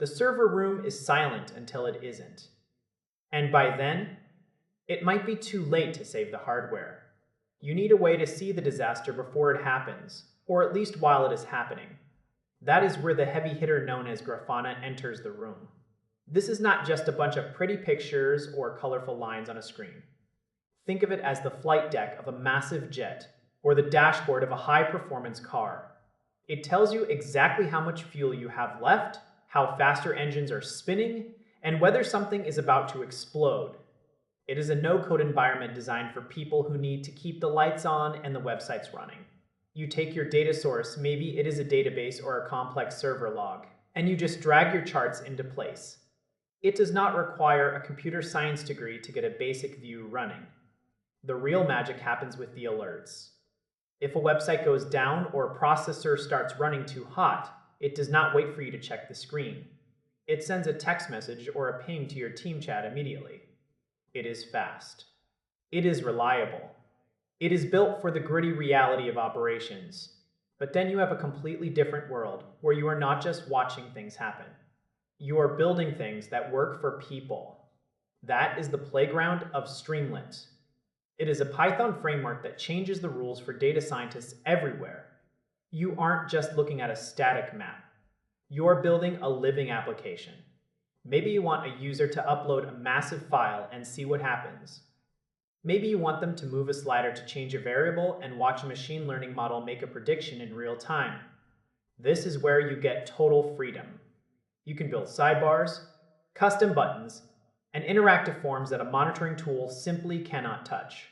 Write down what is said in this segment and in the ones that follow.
The server room is silent until it isn't. And by then, it might be too late to save the hardware. You need a way to see the disaster before it happens, or at least while it is happening. That is where the heavy hitter known as Grafana enters the room. This is not just a bunch of pretty pictures or colorful lines on a screen. Think of it as the flight deck of a massive jet, or the dashboard of a high-performance car. It tells you exactly how much fuel you have left, how fast your engines are spinning, and whether something is about to explode. It is a no-code environment designed for people who need to keep the lights on and the websites running. You take your data source, maybe it is a database or a complex server log, and you just drag your charts into place. It does not require a computer science degree to get a basic view running. The real magic happens with the alerts. If a website goes down or a processor starts running too hot, it does not wait for you to check the screen. It sends a text message or a ping to your team chat immediately. It is fast. It is reliable. It is built for the gritty reality of operations. But then you have a completely different world where you are not just watching things happen. You are building things that work for people. That is the playground of Streamlit. It is a Python framework that changes the rules for data scientists everywhere. You aren't just looking at a static map. You're building a living application. Maybe you want a user to upload a massive file and see what happens. Maybe you want them to move a slider to change a variable and watch a machine learning model make a prediction in real time. This is where you get total freedom. You can build sidebars, custom buttons, and interactive forms that a monitoring tool simply cannot touch.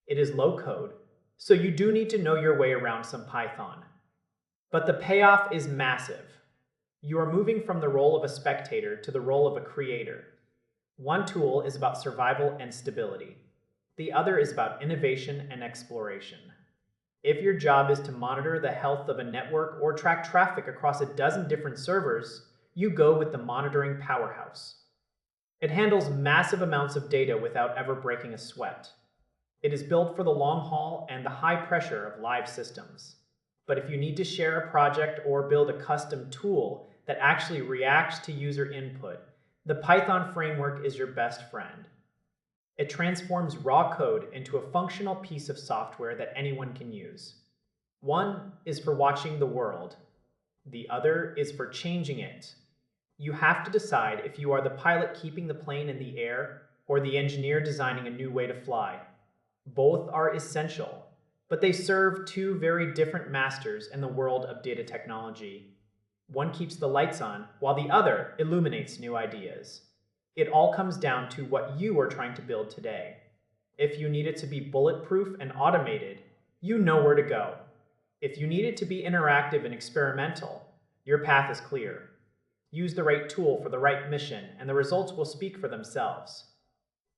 It is low code, so you do need to know your way around some Python. But the payoff is massive. You are moving from the role of a spectator to the role of a creator. One tool is about survival and stability. The other is about innovation and exploration. If your job is to monitor the health of a network or track traffic across a dozen different servers, you go with the monitoring powerhouse. It handles massive amounts of data without ever breaking a sweat. It is built for the long haul and the high pressure of live systems. But if you need to share a project or build a custom tool that actually reacts to user input, the Python framework is your best friend. It transforms raw code into a functional piece of software that anyone can use. One is for watching the world. The other is for changing it. You have to decide if you are the pilot keeping the plane in the air or the engineer designing a new way to fly. Both are essential, but they serve two very different masters in the world of data technology. One keeps the lights on, while the other illuminates new ideas. It all comes down to what you are trying to build today. If you need it to be bulletproof and automated, you know where to go. If you need it to be interactive and experimental, your path is clear. Use the right tool for the right mission, and the results will speak for themselves.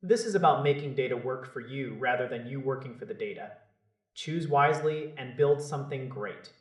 This is about making data work for you rather than you working for the data. Choose wisely and build something great.